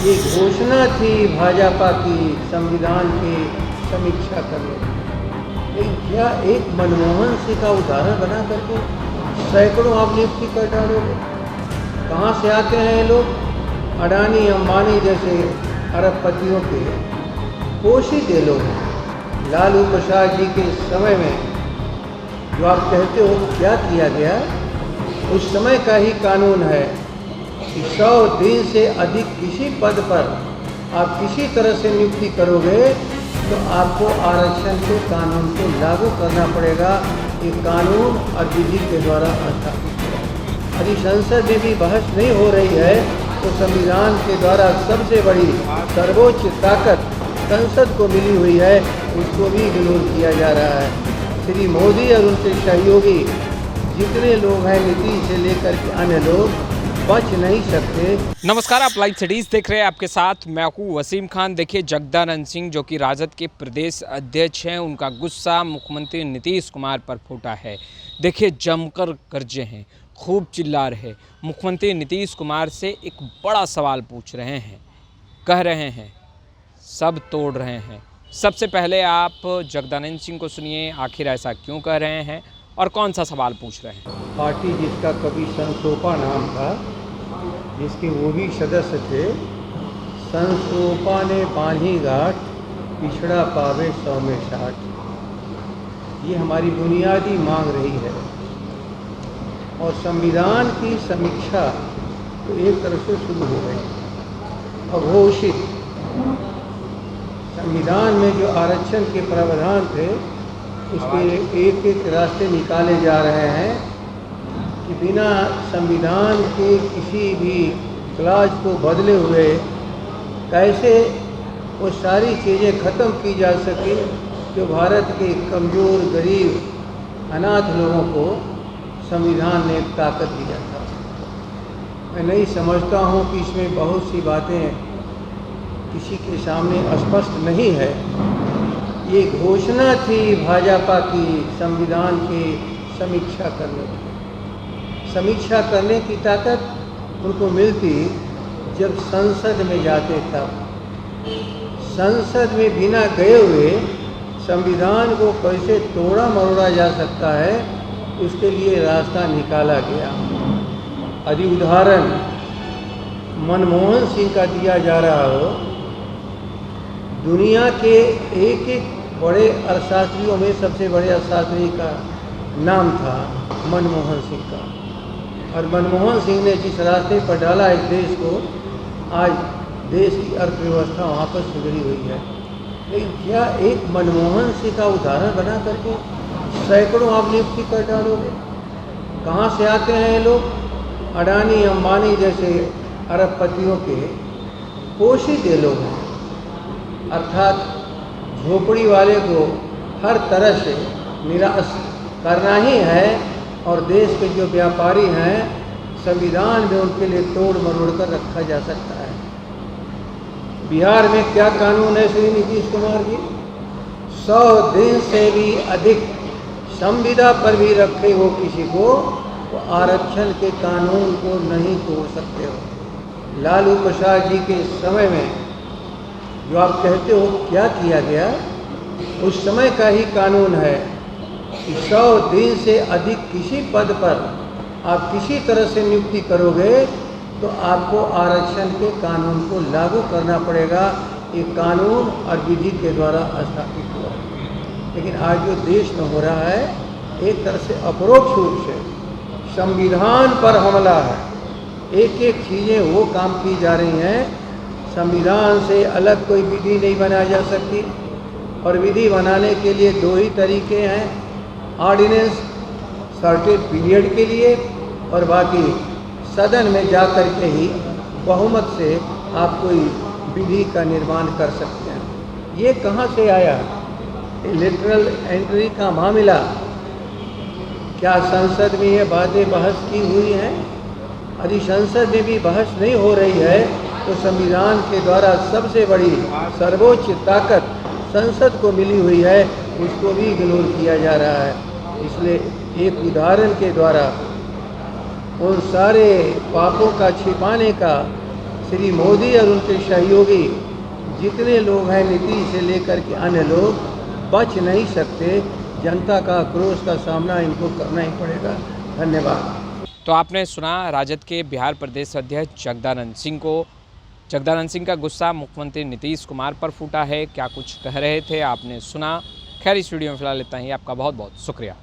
ये घोषणा थी भाजपा की संविधान की समीक्षा करने की। लेकिन क्या एक मनमोहन सिंह का उदाहरण बना करके सैकड़ों आप नियुक्ति कर डालोगे? कहाँ से आते हैं ये लोग? अडानी अंबानी जैसे अरबपतियों के पोषित ये लोग हैं। लालू प्रसाद जी के समय में जो आप कहते हो क्या किया गया, उस समय का ही कानून है कि 100 दिन से अधिक किसी पद पर आप किसी तरह से नियुक्ति करोगे तो आपको आरक्षण के कानून को लागू करना पड़ेगा। ये कानून और विधि के द्वारा स्थापित है। यदि संसद में भी बहस नहीं हो रही है तो संविधान के द्वारा सबसे बड़ी सर्वोच्च ताकत संसद को मिली हुई है, उसको भी इग्नोर किया जा रहा है। श्री मोदी और उनके सहयोगी जितने लोग हैं, नीतीश से लेकर के अन्य लोग, बच नहीं सकते। नमस्कार, आप लाइव सिटीज देख रहे हैं। आपके साथ मैं हूं वसीम खान। देखिए, जगदानंद सिंह जो कि राजद के प्रदेश अध्यक्ष हैं, उनका गुस्सा मुख्यमंत्री नीतीश कुमार पर फूटा है। देखिए, जमकर गरजे हैं, खूब चिल्ला रहे। मुख्यमंत्री नीतीश कुमार से एक बड़ा सवाल पूछ रहे हैं, कह रहे हैं सब तोड़ रहे हैं। सबसे पहले आप जगदानंद सिंह को सुनिए, आखिर ऐसा क्यों कह रहे हैं और कौन सा सवाल पूछ रहे हैं। पार्टी जिसका कभी संसोपा नाम था, जिसके वो भी सदस्य थे, संसोपा ने बांधी गांठ, पिछड़ा पावे 100 में 60। ये हमारी बुनियादी मांग रही है। और संविधान की समीक्षा तो एक तरफ से शुरू हो गई। अघोषित संविधान में जो आरक्षण के प्रावधान थे, उसके एक एक रास्ते निकाले जा रहे हैं कि बिना संविधान के किसी भी क्लाज को बदले हुए कैसे वो सारी चीज़ें ख़त्म की जा सके जो भारत के कमज़ोर, गरीब, अनाथ लोगों को संविधान ने ताकत दिया था। मैं नहीं समझता हूँ कि इसमें बहुत सी बातें किसी के सामने स्पष्ट नहीं है। ये घोषणा थी भाजपा की संविधान की समीक्षा करने की। समीक्षा करने की ताकत उनको मिलती जब संसद में जाते तब। संसद में बिना गए हुए संविधान को कैसे तोड़ा मरोड़ा जा सकता है, उसके लिए रास्ता निकाला गया। यदि उदाहरण मनमोहन सिंह का दिया जा रहा हो, दुनिया के एक एक बड़े अर्थशास्त्रियों में सबसे बड़े अर्थशास्त्री का नाम था मनमोहन सिंह का। और मनमोहन सिंह ने जिस रास्ते पर डाला इस देश को, आज देश की अर्थव्यवस्था वहाँ पर सुधरी हुई है। लेकिन क्या एक मनमोहन सिंह का उदाहरण बना करके सैकड़ों आप नियुक्ति कर डालोगे? कहाँ से आते हैं ये लोग? अडानी अंबानी जैसे अरबपतियों के पोषित ये लोग हैं। अर्थात झोपड़ी वाले को हर तरह से निराश करना ही है। और देश के जो व्यापारी हैं, संविधान में उनके लिए तोड़ मरोड़ कर रखा जा सकता है। बिहार में क्या कानून है श्री नीतीश कुमार जी? 100 दिन से भी अधिक संविदा पर भी रखे हो किसी को, तो आरक्षण के कानून को नहीं तोड़ सकते हो। लालू प्रसाद जी के समय में जो आप कहते हो क्या किया गया, उस समय का ही कानून है कि 100 दिन से अधिक किसी पद पर आप किसी तरह से नियुक्ति करोगे तो आपको आरक्षण के कानून को लागू करना पड़ेगा। ये कानून और विधि के द्वारा स्थापित हुआ। लेकिन आज जो देश में हो रहा है, एक तरह से अपरोक्ष रूप से संविधान पर हमला है। एक एक चीज़ें वो काम की जा रही हैं, संविधान से अलग कोई विधि नहीं बनाई जा सकती। और विधि बनाने के लिए दो ही तरीके हैं, ऑर्डिनेंस सर्टेन पीरियड के लिए, और बाकी सदन में जा कर के ही बहुमत से आप कोई विधि का निर्माण कर सकते हैं। ये कहाँ से आया? इलेक्टरल एंट्री का मामला, क्या संसद में ये बातें बहस की हुई हैं? यदि संसद में भी बहस नहीं हो रही है तो संविधान के द्वारा सबसे बड़ी सर्वोच्च ताकत संसद को मिली हुई है, उसको भी इग्नोर किया जा रहा है। इसलिए एक उदाहरण के द्वारा उन सारे पापों का छिपाने का श्री मोदी और उनके सहयोगी जितने लोग हैं, नीतीश से लेकर के अन्य लोग, बच नहीं सकते। जनता का आक्रोश का सामना इनको करना ही पड़ेगा। धन्यवाद। तो आपने सुना राजद के बिहार प्रदेश अध्यक्ष जगदानंद सिंह को। जगदानंद सिंह का गुस्सा मुख्यमंत्री नीतीश कुमार पर फूटा है। क्या कुछ कह रहे थे आपने सुना। खैर, इस वीडियो में फिलहाल इतना ही। आपका बहुत बहुत शुक्रिया।